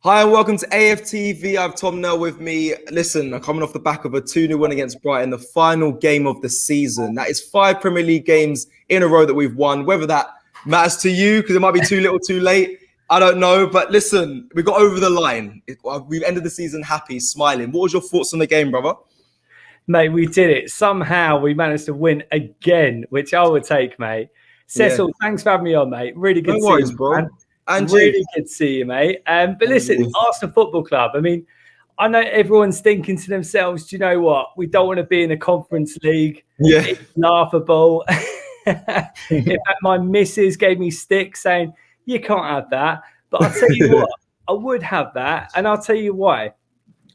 Hi and welcome to AFTV. I have Tom Knell with me. Listen, I'm coming off the back of a 2-0 win against Brighton, the final game of the season. That is 5 Premier League games in a row that we've won. Whether that matters to you, because it might be too little too late, I don't know. But listen, we got over the line. We've ended the season happy, smiling. What was your thoughts on the game, brother? Mate, we did it. Somehow we managed to win again, which I would take, mate. Cecil, Thanks for having me on, mate. Really good to see you, bro. Man. And really good to see you, mate. But listen, Arsenal Football Club, I mean, I know everyone's thinking to themselves, do you know what? We don't want to be in a Conference League. Yeah. It's laughable. In fact, my missus gave me stick saying, you can't have that. But I'll tell you what, I would have that. And I'll tell you why.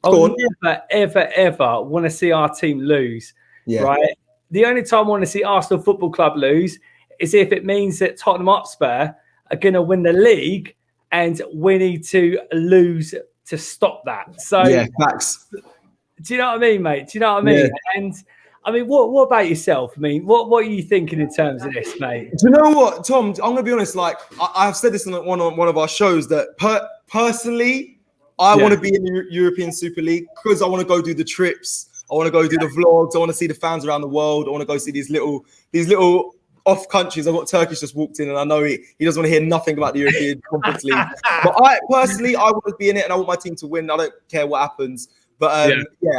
I would never, ever, ever want to see our team lose, right? The only time I want to see Arsenal Football Club lose is if it means that Tottenham Hotspur are going to win the league and we need to lose to stop that. So, facts. Do you know what I mean, mate? Do you know what I mean? Yeah. And I mean, what about yourself? I mean, what are you thinking in terms of this, mate? Do you know what, Tom? I'm going to be honest. Like, I've said this on one of our shows that personally, I want to be in the European Super League because I want to go do the trips. I want to go do the vlogs. I want to see the fans around the world. I want to go see these little off countries. I've got Turkish just walked in, and I know he doesn't want to hear nothing about the European Conference League. But I want to be in it, and I want my team to win. I don't care what happens. But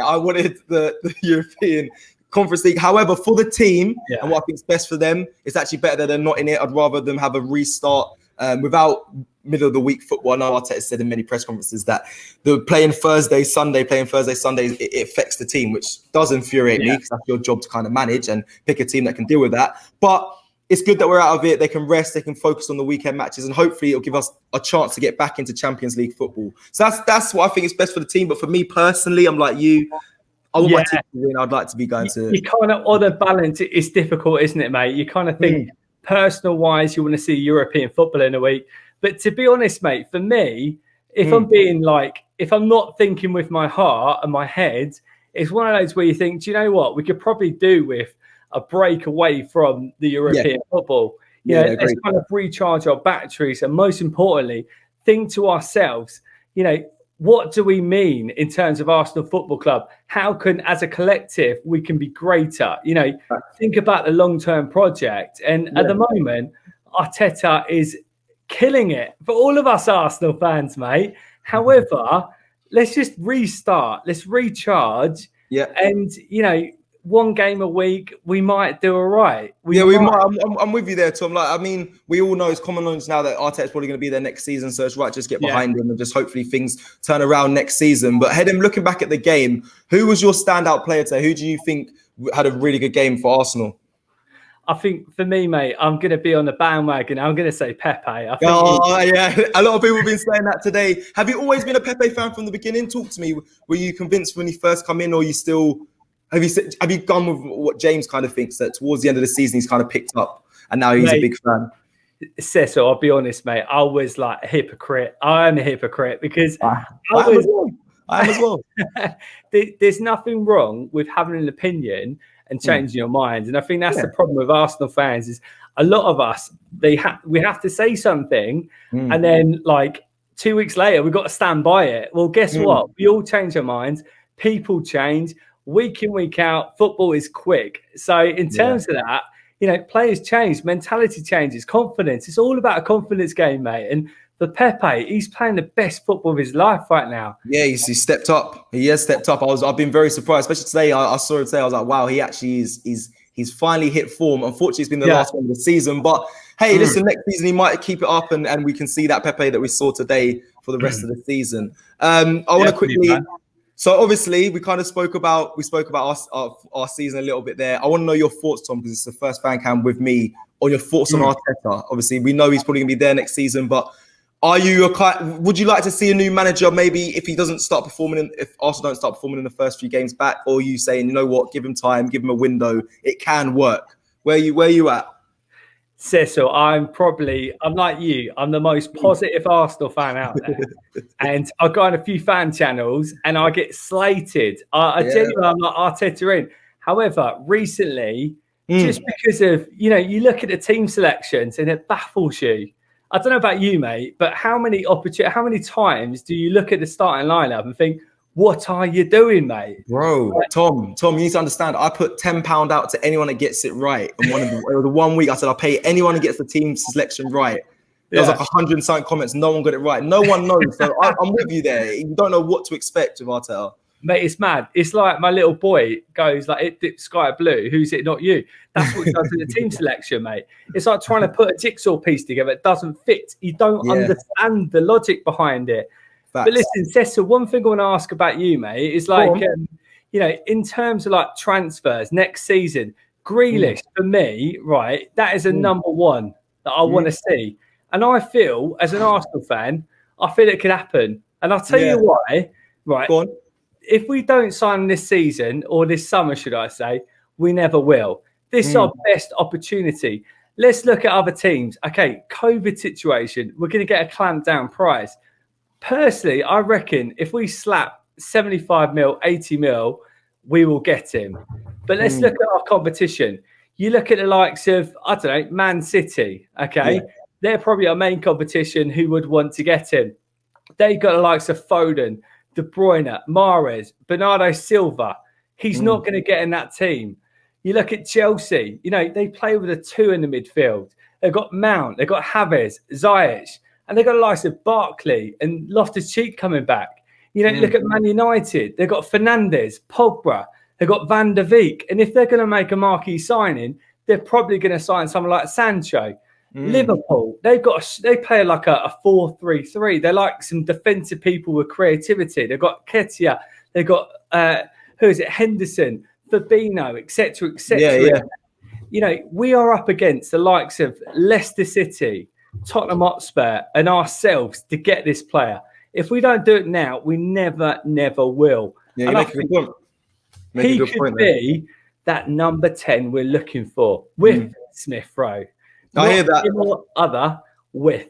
I wanted the European Conference League. However, for the team and what I think is best for them, it's actually better that they're not in it. I'd rather them have a restart without middle of the week football. I know Arteta said in many press conferences that the playing Thursday, Sunday, it affects the team, which does infuriate me because that's your job to kind of manage and pick a team that can deal with that. But it's good that we're out of it. They can rest, they can focus on the weekend matches, and hopefully it'll give us a chance to get back into Champions League football. So that's what I think is best for the team. But for me personally, I'm like you. I want my team to win. I'd like to be going to. You kind of on a balance. It's difficult, isn't it, mate? You kind of think personal-wise, you want to see European football in a week. But to be honest, mate, for me, if I'm not thinking with my heart and my head, it's one of those where you think, do you know what? We could probably do with a break away from the European football. Let's kind of recharge our batteries. And most importantly, think to ourselves, what do we mean in terms of Arsenal Football Club? How can, as a collective, we can be greater? Think about the long-term project. And at the moment, Arteta is killing it for all of us Arsenal fans, mate. However, let's just restart. Let's recharge. And, one game a week, we might do all right. We might. I'm with you there, Tom. Like, I mean, we all know it's common knowledge now that Arteta's probably going to be there next season, so it's right just get behind him and just hopefully things turn around next season. But looking back at the game, who was your standout player today? Who do you think had a really good game for Arsenal? I think for me, mate, I'm going to be on the bandwagon. I'm going to say Pepe. A lot of people have been saying that today. Have you always been a Pepe fan from the beginning? Talk to me. Were you convinced when he first come in, or you still have you gone with what James kind of thinks that towards the end of the season he's kind of picked up and now he's a big fan? Cecil, I'll be honest, mate. I was like a hypocrite. I am a hypocrite because I am as well. There's nothing wrong with having an opinion and changing your mind. And I think that's the problem with Arsenal fans is a lot of us, we have to say something and then like 2 weeks later, we've got to stand by it. Well, guess what? We all change our minds. People change week in, week out. Football is quick. So in terms of that, players change, mentality changes, confidence. It's all about a confidence game, mate. And for Pepe, he's playing the best football of his life right now. Yeah, he's stepped up. He has stepped up. I've been very surprised, especially today. I saw him today. I was like, wow, he actually he's finally hit form. Unfortunately, it's been the last one of the season. But hey, listen, next season he might keep it up, and we can see that Pepe that we saw today for the rest of the season. I want to quickly. So obviously we kind of spoke about our season a little bit there. I want to know your thoughts, Tom, because it's the first fan cam with me on your thoughts on Arteta. Obviously, we know he's probably going to be there next season, but would you like to see a new manager maybe if he doesn't start performing, if Arsenal don't start performing in the first few games back, or are you saying, you know what, give him time, give him a window, it can work? Where you at? Cecil, I'm like you. I'm the most positive Arsenal fan out there. And I go on a few fan channels and I get slated. I genuinely, I'm like Arteta in. However, recently, just because of, you look at the team selections and it baffles you. I don't know about you, mate, but how many times do you look at the starting lineup and think, what are you doing, mate? Bro, like, Tom, you need to understand. I put £10 out to anyone that gets it right. And the 1 week I said I'll pay anyone who gets the team selection right. There was like 100 and something comments. No one got it right. No one knows. So I'm with you there. You don't know what to expect with Arteta. Mate, it's mad. It's like my little boy goes like, it dips sky blue. Who's it, not you? That's what he does in the team selection, mate. It's like trying to put a jigsaw piece together. It doesn't fit. You don't understand the logic behind it. Facts. But listen, Cecil, one thing I want to ask about you, mate, is like, you know, in terms of like transfers next season, Grealish for me, right, that is a number one that I want to see. And I feel, as an Arsenal fan, I feel it could happen. And I'll tell you why, right? Go on. If we don't sign this season, or this summer, should I say, we never will. This is our best opportunity. Let's look at other teams. Okay, COVID situation, we're going to get a clamped down price. Personally, I reckon if we slap 75 mil, 80 mil, we will get him. But let's look at our competition. You look at the likes of, I don't know, Man City, okay? They're probably our main competition who would want to get him. They've got the likes of Foden, De Bruyne, Mahrez, Bernardo Silva. He's not going to get in that team. You look at Chelsea, you know, they play with a 2 in the midfield. They've got Mount, they've got Havertz, Ziyech, and they've got the likes of Barkley and Loftus-Cheek coming back. You know, look at Man United. They've got Fernandes, Pogba, they've got Van der Beek. And if they're going to make a marquee signing, they're probably going to sign someone like Sancho. Liverpool, they play like a 4-3-3. They're like some defensive people with creativity. They've got Ketia, they've got Henderson, Fabinho, etc., etc. You know, we are up against the likes of Leicester City, Tottenham Hotspur, and ourselves to get this player. If we don't do it now, we never will. Yeah, you make a good point. He could be that number 10 we're looking for with Smith Rowe. I hear that. Other with.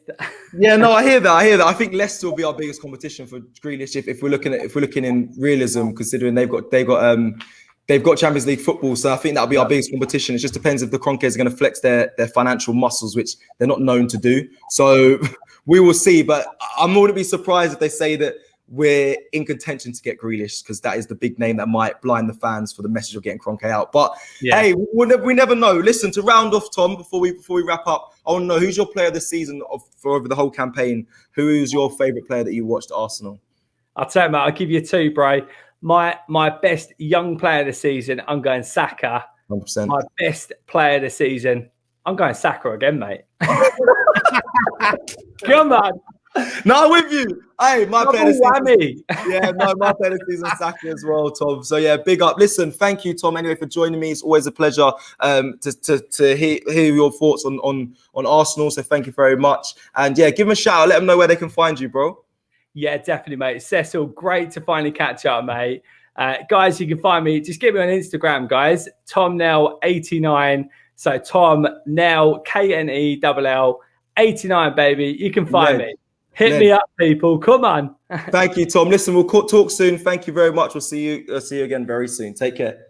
Yeah, no, I hear that. I think Leicester will be our biggest competition for Grealish if we're looking in realism, considering they've got Champions League football. So I think that'll be our biggest competition. It just depends if the Kroenkes are going to flex their financial muscles, which they're not known to do. So we will see. But I wouldn't be surprised if they say that we're in contention to get Grealish, because that is the big name that might blind the fans for the message of getting Kroenke out. But hey, we never know. Listen, to round off, Tom, before we wrap up, I want to know who's your player this season for over the whole campaign. Who is your favourite player that you watched at Arsenal? I'll tell you, mate, I'll give you 2, Bray. My best young player this season, I'm going Saka. 100%. My best player this season, I'm going Saka again, mate. Come on. No, with you. Hey, my player this season. Yeah, no, my player this season, Saka as well, Tom. So yeah, big up. Listen, thank you, Tom, anyway, for joining me. It's always a pleasure to hear your thoughts on Arsenal. So thank you very much. And yeah, give them a shout out. Let them know where they can find you, bro. Yeah, definitely, mate. Cecil, great to finally catch up, mate. Guys, you can find me. Just get me on Instagram, guys. Tom Knell 89. So Tom Knell, KNELL 89, baby. You can find me. Hit me up, people. Come on. Thank you, Tom. Listen, we'll talk soon. Thank you very much. We'll see you again very soon. Take care.